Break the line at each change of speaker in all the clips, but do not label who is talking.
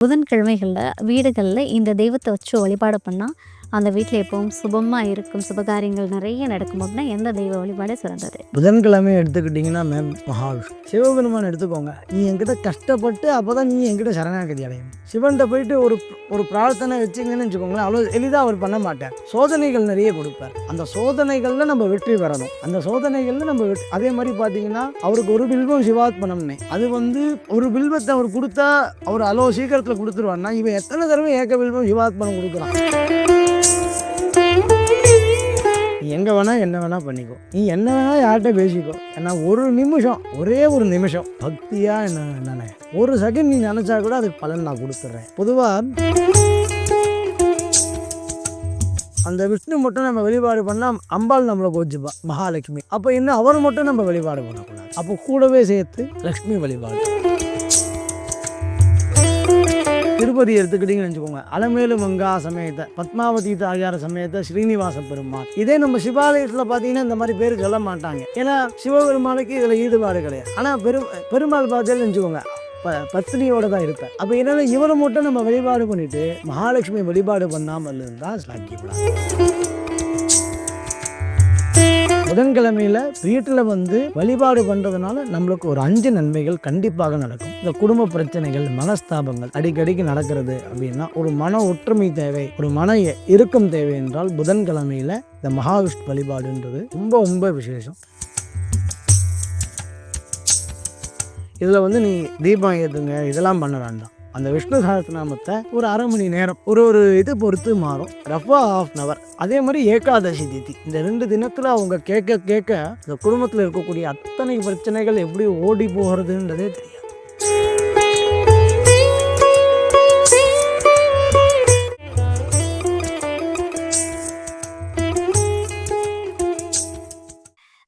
புதன்கிழமைகள்ல வீடுகள்ல இந்த தெய்வத்த வச்சு வழிபாடு பண்ணா, அந்த வீட்ல எப்பவும் சுபமா இருக்கும். சுபகாரியங்கள் நெறைய நடக்கும் அப்டின்னா, எந்த தெய்வ வழிபாடு சிறந்தது?
புதன்கிழமை எடுத்துக்கிட்டிங்கன்னா மகாவிஷ்ணு சிவபெருமான் எடுத்துக்கோங்க. நீ என்கிட்ட கஷ்டப்பட்டு அப்பதான் நீ என்கிட்ட சரணாகதி அடையணும். சிவன்கிட்ட போயிட்டு ஒரு ஒரு பிரார்த்தனை வச்சிங்கன்னு வச்சுக்கோங்களேன், அவ்வளோ எளிதாக அவர் பண்ண மாட்டார். சோதனைகள் நிறைய கொடுப்பார். அந்த சோதனைகளில் நம்ம வெற்றி பெறணும். அந்த சோதனைகளில் நம்ம அதே மாதிரி பார்த்தீங்கன்னா அவருக்கு ஒரு பில்வம் சிவாத்மனம்னே அது ஒரு பில்வத்தை அவர் கொடுத்தா அவர் அவ்வளோ சீக்கிரத்தில் கொடுத்துருவார்னா இவன் எத்தனை தடவை ஏக்க பில்வம் சிவாத்மனம் கொடுக்குறான். நீ எங்கே வேணால் என்ன வேணால் பண்ணிக்கோ, நீ என்ன வேணால் யார்கிட்ட பேசிக்கோ. ஏன்னா ஒரு நிமிஷம், ஒரே ஒரு நிமிஷம் பக்தியாக என்னென்ன ஒரு செகண்ட் நீ நினச்சா கூட அதுக்கு பலன் நான் கொடுத்துட்றேன். பொதுவாக அந்த விஷ்ணு மட்டும் நம்ம வழிபாடு பண்ணால் அம்பாள் நம்மளை கோச்சிப்பா, மகாலட்சுமி. அப்போ இன்னும் அவர் மட்டும் நம்ம வழிபாடு பண்ணக்கூடாது. அப்போ கூடவே சேர்த்து லக்ஷ்மி வழிபாடு. திருப்பதி எடுத்துக்கிட்டீங்கன்னு வச்சுக்கோங்க, அலமேலு மங்கா சமேத பத்மாவதி தாயார் சமேத ஸ்ரீனிவாச பெருமாள். இதே நம்ம சிவாலயத்தில் பார்த்தீங்கன்னா இந்த மாதிரி பேர் சொல்ல மாட்டாங்க. ஏன்னா சிவபெருமானுக்கு இதில் ஈடுபாடு கிடையாது. ஆனால் பெருமாள் பார்த்தேன்னு வச்சுக்கோங்க, பத்னியோட தான் இருப்பேன். அப்போ என்னன்னா இவரை மட்டும் நம்ம வழிபாடு பண்ணிட்டு மகாலட்சுமி வழிபாடு பண்ணாமல் இருந்தால் சாக்கியப்படாது. புதன்கிழமையில வீட்டில் வழிபாடு பண்ணுறதுனால நம்மளுக்கு ஒரு 5 நன்மைகள் கண்டிப்பாக நடக்கும். இந்த குடும்ப பிரச்சனைகள், மனஸ்தாபங்கள் அடிக்கடிக்கு நடக்கிறது அப்படின்னா ஒரு மன ஒற்றுமை தேவை, ஒரு மன இறுக்கம் தேவை என்றால் புதன்கிழமையில இந்த மகாவிஷ்ணு வழிபாடுன்றது ரொம்ப ரொம்ப விசேஷம். இதில் நீ தீபம் ஏற்றுங்க இதெல்லாம் பண்ண வேண்டாம். அந்த விஷ்ணு சஹஸ்ரநாமத்தை ஒரு அரை மணி நேரம் ஒரு இது பொறுத்து மாறும், ரஃபா ½ அதே மாதிரி ஏகாதசி திதி இந்த 2 தினத்தில் அவங்க கேட்க இந்த குடும்பத்தில் இருக்கக்கூடிய அத்தனை பிரச்சனைகள் எப்படி ஓடி போகிறதுன்றதே தெரியாது.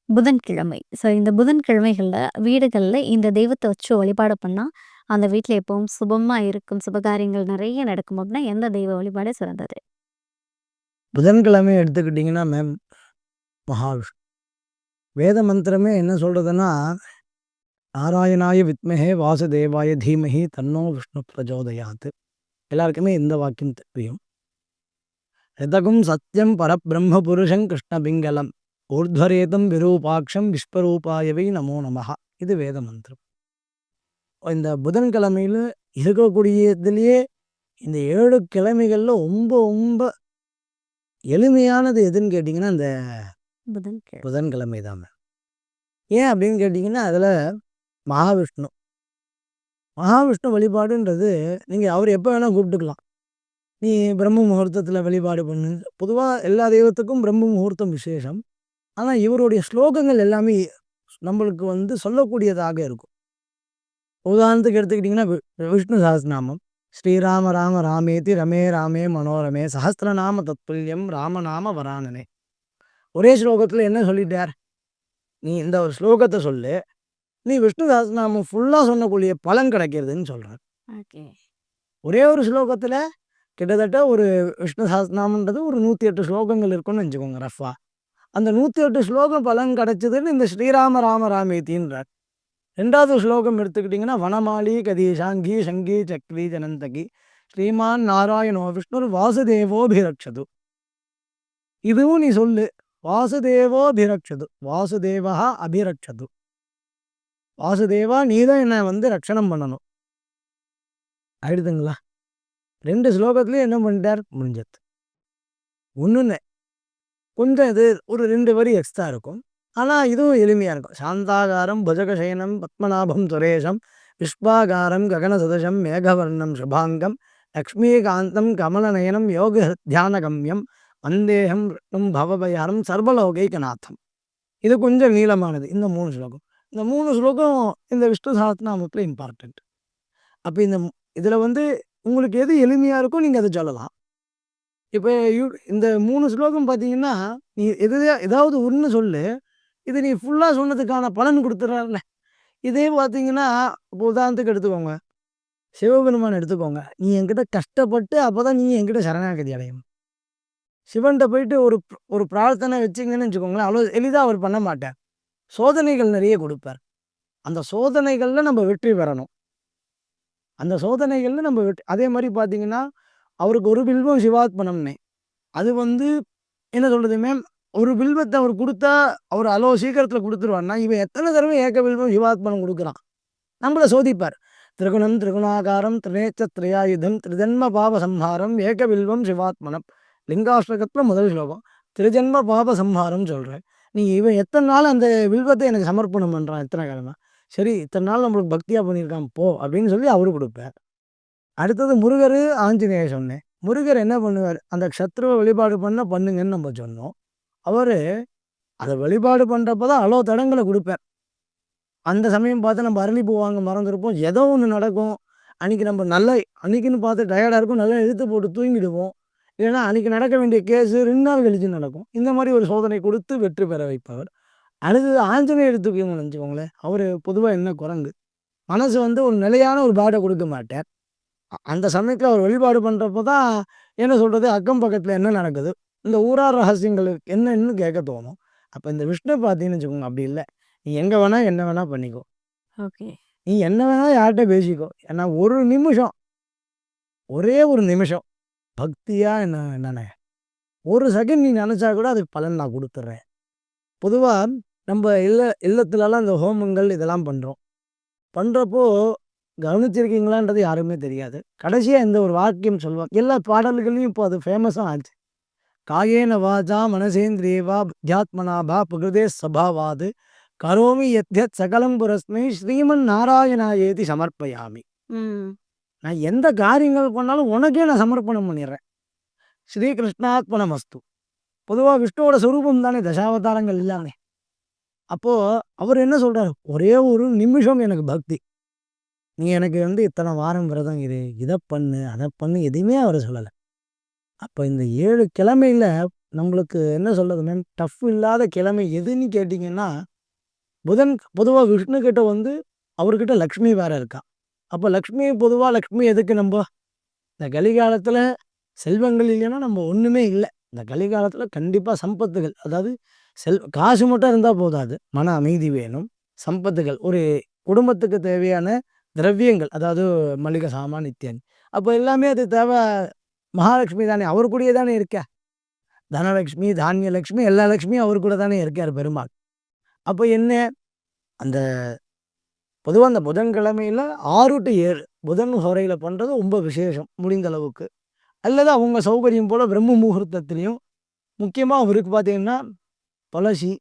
புதன்கிழமை. இந்த புதன்கிழமைகள்ல வீடுகள்ல இந்த தெய்வத்த வச்சு வழிபாடு பண்ணா, அந்த வீட்ல எப்பவும் சுபமா இருக்கும். சுபகாரியங்கள் நெறைய நடக்கும் அப்டின்னா, எந்த தெய்வ வழிபாடு சிறந்தது?
புதன்கிழமை எடுத்துக்கிட்டிங்கன்னா மகாவிஷ்ணு. வேத மந்திரமே என்ன சொல்கிறதுன்னா, நாராயணாய வித்மஹே வாசுதேவாய தீமஹி தன்னோ விஷ்ணு பிரஜோதயாத். எல்லாருக்குமே இந்த வாக்கியம் தெரியும். ரிதகும் சத்யம் பரபிரம்ம புருஷம் கிருஷ்ணபிங்கலம் ஊர்த்வரேதம் விரூபாட்சம் விஸ்வரூபாயவை நமோ நமஹா. இது வேத மந்திரம். இந்த புதன்கிழமையில் இருக்கக்கூடியதுலேயே இந்த 7 கிழமைகளில் ரொம்ப எளிமையானது எதுன்னு கேட்டிங்கன்னா இந்த புதன்கிழமை தான். ஏன் அப்படின்னு கேட்டிங்கன்னா அதில் மகாவிஷ்ணு வழிபாடுன்றது நீங்கள் அவர் எப்போ வேணால் கூப்பிட்டுக்கலாம். நீ பிரம்ம முகூர்த்தத்தில் வழிபாடு பண்ணு. பொதுவாக எல்லா தெய்வத்துக்கும் பிரம்ம முகூர்த்தம் விசேஷம். ஆனால் இவருடைய ஸ்லோகங்கள் எல்லாமே நம்மளுக்கு சொல்லக்கூடியதாக இருக்கும். உதாரணத்துக்கு எடுத்துக்கிட்டிங்கன்னா விஷ்ணு சஹஸ்ரநாமம், ஸ்ரீராம ராம ராமேதி ரமே ராமே மனோரமே சஹஸ்ரநாம தத்துல்யம் ராமநாம வரானனே. ஒரே ஸ்லோகத்தில் என்ன சொல்லிட்டார், நீ இந்த ஒரு ஸ்லோகத்தை சொல்லு, நீ விஷ்ணு சஹஸ்ரநாமம் ஃபுல்லாக சொன்னக்கூடிய பலன் கிடைக்கிறதுன்னு சொல்கிறார். ஒரே ஒரு ஸ்லோகத்தில் கிட்டத்தட்ட ஒரு விஷ்ணு சஹஸ்ரநாமன்றது ஒரு 108 ஸ்லோகங்கள் இருக்குன்னு வச்சுக்கோங்க ரஃபா. அந்த 108 ஸ்லோகம் பலன் கிடைச்சதுன்னு இந்த ஸ்ரீராம ராம ராமேத்தின்றார். 2வது ஸ்லோகம் எடுத்துக்கிட்டிங்கன்னா வனமாலி கதீஷாங்கி சங்கி சக்ரி ஜனந்தகி ஸ்ரீமான் நாராயணோ விஷ்ணு வாசுதேவோபிரக்ஷது. இதுவும் நீ சொல்லு, வாசுதேவோபிரக்ஷது, வாசுதேவா அபிரக்ஷது. வாசுதேவா நீதான் என்னை ரட்சணம் பண்ணணும். ஆயிடுதுங்களா? 2 ஸ்லோகத்துலேயும் என்ன பண்ணிட்டார், முடிஞ்சது. ஒன்றுன்னு கொஞ்சம் இது ஒரு 2 வரி எக்ஸ்ட்ரா இருக்கும். ஆனால் இதுவும் எளிமையாக இருக்கும். சாந்தாகாரம் புஜகசயனம் பத்மநாபம் சுரேஷம் விஸ்வாகாரம் ககன சதசம் மேகவர்ணம் சுபாங்கம் லக்ஷ்மீகாந்தம் கமலநயனம் யோக தியானகம்யம் வந்தேகம் விஷ்ணும் பவபயாரம் சர்வலோகைகநாதம். இது கொஞ்சம் நீளமானது. இந்த 3 ஸ்லோகம் இந்த 3 ஸ்லோகம் இந்த விஷ்ணு சஹஸ்ரநாமத்தில் இம்பார்ட்டண்ட். அப்போ இதில் உங்களுக்கு எது எளிமையாக இருக்கோ நீங்கள் அதை சொல்லலாம். இப்போ இந்த 3 ஸ்லோகம் பார்த்தீங்கன்னா நீ ஏதாவது ஒன்று சொல்லு, இது நீ ஃபுல்லாக சொன்னதுக்கான பலன் கொடுத்துட்றாருல. இதே பார்த்தீங்கன்னா இப்போ உதாரணத்துக்கு எடுத்துக்கோங்க, சிவபெருமான் எடுத்துக்கோங்க. நீ என்கிட்ட கஷ்டப்பட்டு அப்போ தான் நீ என்கிட்ட சரணாகதி அடையணும். சிவன்கிட்ட போயிட்டு ஒரு பிரார்த்தனை வச்சிங்கன்னு வச்சுக்கோங்களேன், அவ்வளோ எளிதாக அவர் பண்ண மாட்டார். சோதனைகள் நிறைய கொடுப்பார். அந்த சோதனைகளில் நம்ம வெற்றி பெறணும். அந்த சோதனைகள்ல நம்ம அதே மாரி பார்த்தீங்கன்னா, அவருக்கு ஒரு பில்வம் சிவார்ப்பணம்னே. அது வந்து என்ன சொல்றது மேம், ஒரு பில்வத்த அவர் குடுத்தா, அவரு அவ்வளோ சீக்கிரத்தில குடுத்துருவார்ன்னா, இவன் எத்தன தடவ ஏக பில்வம் சிவார்ப்பணம் குடுக்குறான். நம்மள சோதிப்பார். "திரிகுணம் திரிகுணாகாரம் திரிநேத்திர திரியாயுதம் திரிஜன்ம பாவ சம்ஹாரம் ஏக பில்வம் சிவாத்மனம்." லிங்காஷ்டகத்தில முதல் ஸ்லோகம். "திரிஜன்ம பாப சம்ஹாரம்" சொல்றேன். நீ இவன் எத்தன நாள் அந்த வில்வத்த எனக்கு சமர்ப்பணம் பண்றான் இத்தன காலமா. "சரி, இத்தன நாள் நம்மளுக்கு பக்தியா பண்ணியிருக்கான் போ" அப்படின்னு சொல்லி அவரு குடுப்பார். அடுத்தது முருகரு, ஆஞ்சநேயர் சொன்னேன். முருகர் என்ன பண்ணுவாரு, அந்த சத்ருவ வழிபாடு பண்ணுங்கன்னு நம்ம சொன்னோம். அவரு அத வழிபாடு பண்றப்ப தான் அவ்வளோ தடங்கள குடுப்பார். அந்த சமயம் பார்த்து நம்ம அரளிப்பூ வாங்க மறந்திருப்போம். ஏதோ ஒண்ணு நடக்கும். அன்னைக்கு நம்ம நல்லா அன்னைக்குன்னு பார்த்து டயர்டா இருக்கும். நல்லா இழுத்து போட்டு தூங்கிடுவோம். இல்லன்னா அன்னைக்கு நடக்க வேண்டிய கேஸு 2 நாள் கழிச்சு நடக்கும். இந்த மாரி ஒரு சோதனை குடுத்து வெற்றி பெற வைப்பவர். அடுத்தது ஆஞ்சநேயர் தூக்கினோம்னு வச்சுக்கோங்களேன். அவரு பொதுவா என்ன குரங்கு. மனசு வந்து ஒரு நிலையான ஒரு பாட குடுக்க மாட்டார். அந்த சமயத்தில அவர் வழிபாடு பண்றப்ப தான் என்ன சொல்றது, அக்கம் பக்கத்தில என்ன நடக்குது, இந்த ஊரார் ரகசியங்கள் என்னன்னு கேட்க தோணும். அப்ப இந்த விஷ்ணு பார்த்தீங்கன்னு வச்சுக்கோங்க, அப்படி இல்ல. நீ எங்க வேணா என்ன வேணா பண்ணிக்கோ.
ஓகே.
நீ என்ன வேணா யார்ட்ட பேசிக்கோ. ஏன்னா ஒரு நிமிஷம், ஒரே ஒரு நிமிஷம் பக்தியா என்னண்ணே, ஒரு செகண்ட் நீ நெனச்சா கூட அதுக்கு பலன் நான் குடுத்துர்றேன். பொதுவா நம்ப இல்லத்துலலாம் இந்த ஹோமங்கள் இதெல்லாம் பண்றோம். பண்றப்போ கவனிச்சிருக்கீங்களான்றது யாருக்குமே தெரியாது. கடைசியா இந்த ஒரு வாக்கியம் சொல்லுவாங்க. எல்லா பாடல்கள்லயும் இப்போ அது ஃபேமஸா ஆச்சு. "காயேன வாசா மனசேந்திரியேவா புத்யாத்மனா வா பிரகிருதே ஸ்வபாவாத் கரோமி யத்யத் சகலம் பரஸ்மை ஸ்ரீமன் நாராயணாயேதி சமர்ப்பயாமி."
ம்.
நான் எந்த காரியங்கள் பண்ணாலும் உனக்கே நான் சமர்ப்பணம் பண்ணிடுறேன். ஸ்ரீ கிருஷ்ணார்ப்பணமஸ்து. பொதுவா விஷ்ணுவோட சொரூபம் தானே தசாவதாரங்கள் எல்லாமே. அப்போ அவரு என்ன சொல்றாரு, "ஒரே ஒரு நிமிஷம் எனக்கு பக்தி. நீ எனக்கு வந்து இத்தன வாரம் விரதம் இரு. இத பண்ணு, அத பண்ணு" எதையுமே அவரு சொல்லல. அப்ப இந்த 7 கிழமையில நம்மளுக்கு என்ன சொல்றது மேம், டஃப் இல்லாத கிழமை எதுன்னு கேட்டீங்கன்னா, புதன். பொதுவா விஷ்ணு கிட்ட வந்து அவர்கிட்ட லக்ஷ்மி வேற இருக்கா. அப்ப லக்ஷ்மி பொதுவா லக்ஷ்மி எதுக்கு நம்ப இந்த கலிகாலத்துல செல்வங்கள் இல்லைன்னா நம்ம ஒண்ணுமே இல்ல. இந்த கலிகாலத்துல கண்டிப்பா சம்பத்துகள், அதாவது காசு மட்டும் இருந்தா போதாது. மன அமைதி வேணும். சம்பத்துகள், ஒரு குடும்பத்துக்கு தேவையான திரவியங்கள், அதாவது மளிகை சாமான் இத்யாதி. அப்ப எல்லாமே அது தேவை. மகாலட்சுமி தானே, அவர் கூடயே தானே இருக்கா. தனலட்சுமி, தானியலட்சுமி, எல்லா லட்சுமியும் அவரு கூட தானே இருக்காரு பெருமாள். அப்ப என்ன, அந்த பொதுவா அந்த புதன்கிழமையில 6 டூ 7 புதன் ஹோரையில பண்றது ரொம்ப விசேஷம் முடிந்த அளவுக்கு. அல்லது அவங்க சௌகரியம் போல பிரம்ம முகூர்த்தத்திலயும், முக்கியமா அவருக்கு பார்த்தீங்கன்னா, துளசி,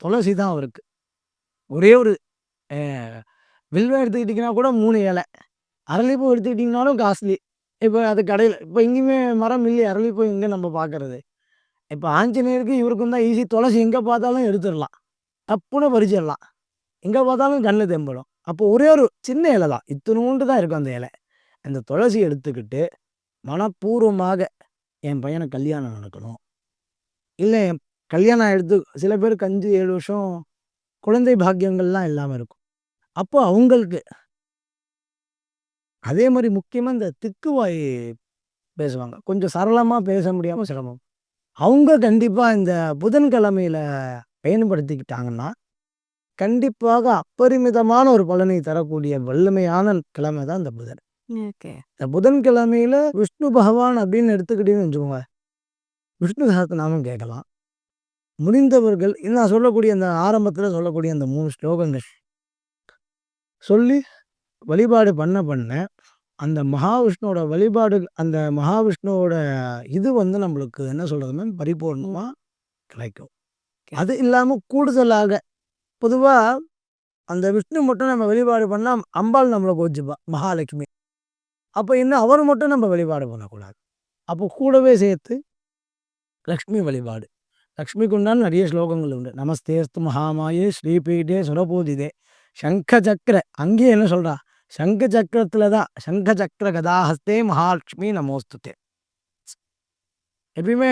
துளசி தான் அவருக்கு. ஒரே ஒரு அ வில்வம் எடுத்துக்கிட்டீங்கன்னா கூட 3 இலை. அரளிப்பூ எடுத்துக்கிட்டீங்கனாலும் காஸ்ட்லி. இப்ப அது கடையில இப்ப எங்கேயுமே மரம் இல்லையே, அரளிப்பூ எங்க நம்ம பார்க்கறது? இப்ப ஆஞ்சநேயருக்கும் இவருக்கும் தான் ஈஸி. துளசி எங்க பார்த்தாலும் எடுத்துறலாம். டப்புன்னு பறிச்சிடலாம். எங்க பார்த்தாலும் கண்ல தென்படும். அப்போ ஒரே ஒரு சின்ன இலை தான். இத்துணூண்டு தான் இருக்கும் அந்த இலை. அந்த துளசி எடுத்துக்கிட்டு மனப்பூர்வமாக என் பையனுக்கு கல்யாணம் நடக்கணும். இல்ல என் கல்யாணம் ஆயிடுத்து. சில பேருக்கு 5, 7 வருஷம் குழந்தை பாக்கியங்கள்லாம் இல்லாம இருக்கும். அப்போ அவங்களுக்கு அதே மாரி முக்கியமா இந்த திக்குவாய் பேசுவாங்க. கொஞ்சம் சரளமா பேச முடியாம சிரமம். அவங்க கண்டிப்பா இந்த புதன்கிழமையில பயன்படுத்திக்கிட்டாங்கன்னா, கண்டிப்பாக அப்பரிமிதமான ஒரு பலனை தரக்கூடிய வல்லமையான கிழமை தான் இந்த புதன்.
ஓகே.
இந்த புதன்கிழமையில விஷ்ணு பகவான் அப்படின்னு எடுத்துக்கிட்டீங்கன்னு வச்சுக்கோங்க, விஷ்ணு சஹஸ்ரநாமம் கேட்கலாம். முடிந்தவர்கள் நான் சொல்லக்கூடிய அந்த ஆரம்பத்தில சொல்லக்கூடிய அந்த 3 ஸ்லோகங்கள் சொல்லி வழிபாடு பண்ண, அந்த மகாவிஷ்ணுவோட வழிபாடு, அந்த மகாவிஷ்ணுவோட இது வந்து நம்மளுக்கு என்ன சொல்றது மேம், பரிபூர்ணமா கிடைக்கும்.
ஓகே.
அது இல்லாம கூடுதலாக பொதுவா அந்த விஷ்ணு மட்டும் நம்ம வழிபாடு பண்ணா, அம்பாள் நம்மள கோச்சுப்பா, மகாலட்சுமி. அப்ப என்ன அவர் மட்டும் நம்ம வழிபாடு பண்ணக்கூடாது. அப்போ கூடவே சேர்த்து லக்ஷ்மி வழிபாடு. லக்ஷ்மிக்கு உண்டான நிறைய ஸ்லோகங்கள் உண்டு. நமஸ்தேஸ்து மகாமாயே ஸ்ரீபீடே சுரபூஜிதே சங்க சக்கர. அங்கேயே என்ன சொல்றா? சங்க சக்கரத்துல தான் சங்க சக்கர கதாஹஸ்தே மகாலட்சுமி நமோஸ்துதே. எப்பயுமே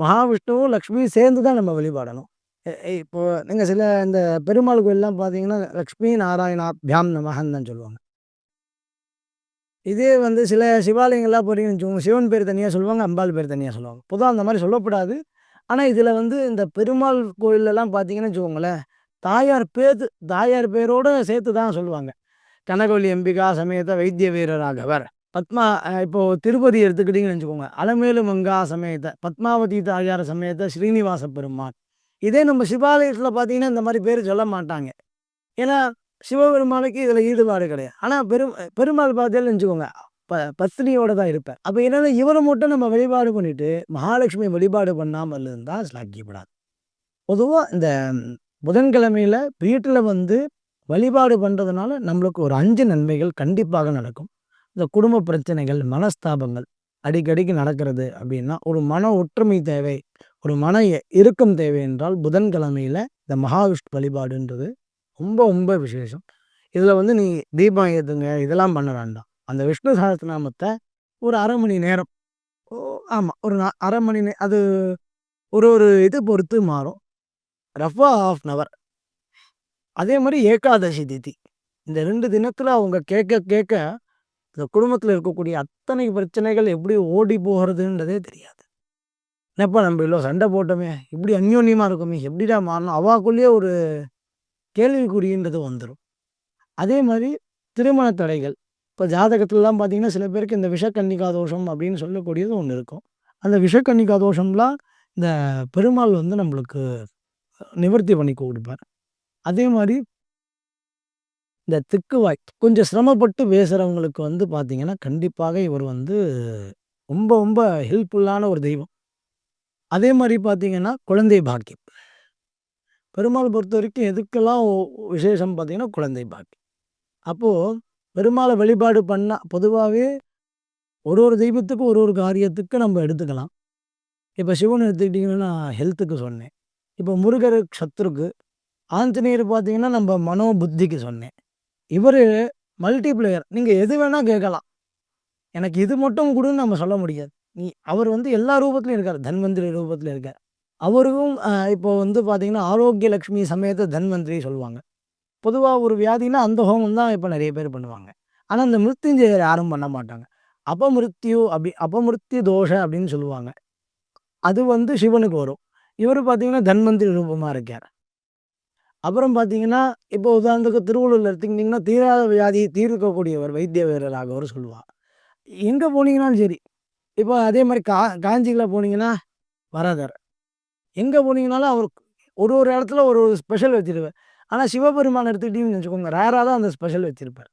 மகாவிஷ்ணுவும் லக்ஷ்மியும் சேர்ந்து தான் நம்ம வழிபாடணும். இப்போ நீங்க சில இந்த பெருமாள் கோயில்லாம் பார்த்தீங்கன்னா, லக்ஷ்மி நாராயணாபியாம் நமஹன்னு தான் சொல்லுவாங்க. இதே வந்து சில சிவாலயங்கள்லாம் போறீங்கன்னு வச்சுக்கோங்க, சிவன் பேர் தனியா சொல்லுவாங்க, அம்பாள் பேர் தனியா சொல்லுவாங்க. பொதுவா அந்த மாரி சொல்லக்கூடாது. ஆனா, இதில வந்து இந்த பெருமாள் கோயில்லலாம் பார்த்தீங்கன்னு வச்சுக்கோங்களேன், தாயார் பேரோட சேர்த்து தான் சொல்லுவாங்க. கனகவல்லி அம்பிகா சமேத வைத்திய வீரராகவர். பத்மா இப்போ திருப்பதி எடுத்துக்கிட்டீங்கன்னு வச்சுக்கோங்க. அலமேலு மங்கா சமேத பத்மாவதி தாயார் சமேத ஸ்ரீனிவாச பெருமாள். இதே நம்ம சிவாலயத்தில பார்த்தீங்கன்னா, இந்த மாரி பேர் சொல்ல மாட்டாங்க. ஏன்னா, சிவபெருமானுக்கு இதில ஈடுபாடு கிடையாது. ஆனா பெருமாள் பார்த்தீங்கன்னு வச்சுக்கோங்க, பத்தினியோட தான் இருப்பார். அப்ப என்னன்னா, இவர மட்டும் நம்ம வழிபாடு பண்ணிட்டு, மகாலட்சுமி வழிபாடு பண்ணாமல் இருந்தா ஸ்லாக்கியப்படாது. பொதுவா இந்த புதன்கிழமையில வீட்டில வந்து வழிபாடு பண்றதுனால நம்மளுக்கு ஒரு 5 நன்மைகள் கண்டிப்பாக நடக்கும். இந்த குடும்ப பிரச்சனைகள், மனஸ்தாபங்கள் அடிக்கடிக்கு நடக்கிறது அப்படின்னா, ஒரு மன ஒற்றுமை தேவை, ஒரு மன இறுக்கம் தேவை என்றால் புதன்கிழமையில இந்த மகாவிஷ்ணு வழிபாடுன்றது ரொம்ப ரொம்ப விசேஷம். இதில வந்து நீ தீபம் ஏத்துங்க, இதெல்லாம் பண்ண வேண்டாம். அந்த விஷ்ணு சஹஸ்ரநாமத்த ஒரு 1/2 மணி நேரம் ஓ ஆமா. ஒரு 1/2 மணி அது ஒரு ஒரு இது பொறுத்து மாறும். ரஃப்பா 1/2 அன் ஹவர். அதே மாரி ஏகாதசி திதி. இந்த 2 தினத்தில அவங்க கேட்க கேட்க இந்த குடும்பத்தில இருக்கக்கூடிய அத்தனை பிரச்சனைகள் எப்படி ஓடி போகிறதுன்றதே தெரியாது. என்னப்பா நம்ம இவ்வளோ சண்டை போட்டோமே! இப்படி அந்யோன்யமா இருக்கோமே! எப்படிடா மாறணும்? அவாக்குள்ளேயே ஒரு கேள்விக்குறின்றது வந்துரும். அதே மாரி திருமண தடைகள். இப்ப ஜாதகத்திலலாம் பார்த்தீங்கன்னா, சில பேருக்கு இந்த விஷக்கன்னிகா தோஷம் அப்படின்னு சொல்லக்கூடியது ஒண்ணு இருக்கும். அந்த விஷக்கன்னிகா தோஷம்லாம் இந்த பெருமாள் வந்து நம்மளுக்கு நிவர்த்தி பண்ணி குடுப்பார். அதே மாரி இந்த திக்குவாய் கொஞ்சம் சிரமப்பட்டு பேசுறவங்களுக்கு வந்து பார்த்தீங்கன்னா, கண்டிப்பாக இவர் வந்து ரொம்ப ரொம்ப ஹெல்ப்ஃபுல்லான ஒரு தெய்வம். அதே மாரி பார்த்தீங்கன்னா, குழந்தை பாக்கியம். பெருமாள் பொறுத்தவரைக்கும் எதுக்கெல்லாம் விசேஷம் பார்த்தீங்கன்னா, குழந்தை பாக்கியம். அப்போ பெருமாள வழிபாடு பண்ணா பொதுவாவே ஒரு ஒரு தெய்வத்துக்கும் ஒரு ஒரு காரியத்துக்கு நம்ம எடுத்துக்கலாம். இப்ப சிவன் எடுத்துக்கிட்டீங்கன்னா, ஹெல்த்துக்கு சொன்னேன். இப்ப முருகர் சத்ருக்கு, ஆஞ்சநேயர் பார்த்தீங்கன்னா, நம்ம மனோ புத்திக்கு சொன்னேன். இவரு மல்டிப்ளேயர். நீங்க எது வேணா கேட்கலாம். எனக்கு இது மட்டும் குடுன்னு நம்ம சொல்ல முடியாது. அவர் வந்து எல்லா ரூபத்திலயும் இருக்காரு. தன்வந்திரி ரூபத்தில இருக்காரு. அவருக்கும் இப்போ வந்து பார்த்தீங்கன்னா, ஆரோக்கிய லட்சுமி சமேத தன்வந்திரி சொல்லுவாங்க. பொதுவா ஒரு வியாதின்னா அந்த ஹோமம் தான் இப்ப நெறைய பேர் பண்ணுவாங்க. ஆனா, இந்த மிருத்யுஞ்சயர் யாரும் பண்ண மாட்டாங்க. அபமிருத்யு தோஷ அப்படின்னு சொல்லுவாங்க. அது வந்து சிவனுக்கு வரும். இவரு பார்த்தீங்கன்னா, தன்வந்திரி ரூபமா இருக்கார். அப்புறம் பார்த்தீங்கன்னா, இப்போ உதாரணத்துக்கு திருவள்ளூர்ல எடுத்துக்கிட்டீங்கன்னா, தீராத வியாதியை தீர்க்கக்கூடியவர் வைத்திய வீரராகவர் சொல்லுவா. எங்க போனீங்கனாலும் சரி. இப்போ அதே மாரி காஞ்சில போனீங்கன்னா, வரதர். எங்க போனீங்கனாலும் அவர் ஒரு ஒரு இடத்துல ஒரு ஒரு ஸ்பெஷல் வச்சிருப்பார். ஆனா, சிவபெருமான் எடுத்துக்கிட்டீங்கன்னு வச்சுக்கோங்க, ரேரா தான் அந்த ஸ்பெஷல் வச்சிருப்பார்.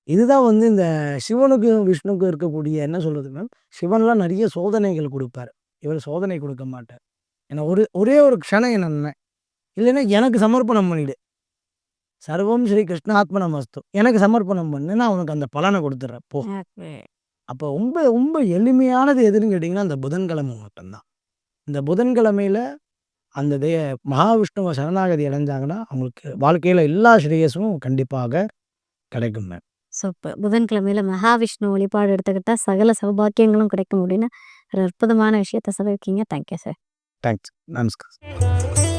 இதுதான் வந்து இந்த சிவனுக்கும், விஷ்ணுக்கும் இருக்கக்கூடிய என்ன சொல்றது மேம், சிவன்லாம் நெறைய சோதனைகள் குடுப்பாரு. இவர் சோதனை குடுக்க மாட்டார். ஏன்னா ஒரே ஒரு க்ஷணம் என்ன இல்லைன்னா எனக்கு சமர்ப்பணம் பண்ணிடு. சர்வம் ஸ்ரீ கிருஷ்ணார்ப்பணமஸ்து. எனக்கு சமர்ப்பணம் பண்ணு. நான் உனக்கு அந்த பலன குடுத்துர்றேன் போ.
ஓகே.
அப்போ ரொம்ப ரொம்ப எளிமையானது எதுன்னு கேட்டீங்கன்னா, அந்த புதன்கிழமை மட்டும் தான். இந்த புதன்கிழமையில அந்த மகாவிஷ்ணுவ சரணாகதி அடைஞ்சாங்கன்னா, அவங்களுக்கு வாழ்க்கையில எல்லா ஸ்ரேயஸும் கண்டிப்பாக கிடைக்குங்க.
சூப்பர். புதன்கிழமையில மகாவிஷ்ணு வழிபாடு எடுத்துக்கிட்டா சகல சௌபாக்கியங்களும் கிடைக்கும் அப்படின்னு ஒரு அற்புதமான விஷயத்த சொல்லியிருக்கீங்க. Thank you sir.
Thanks. Namaskar.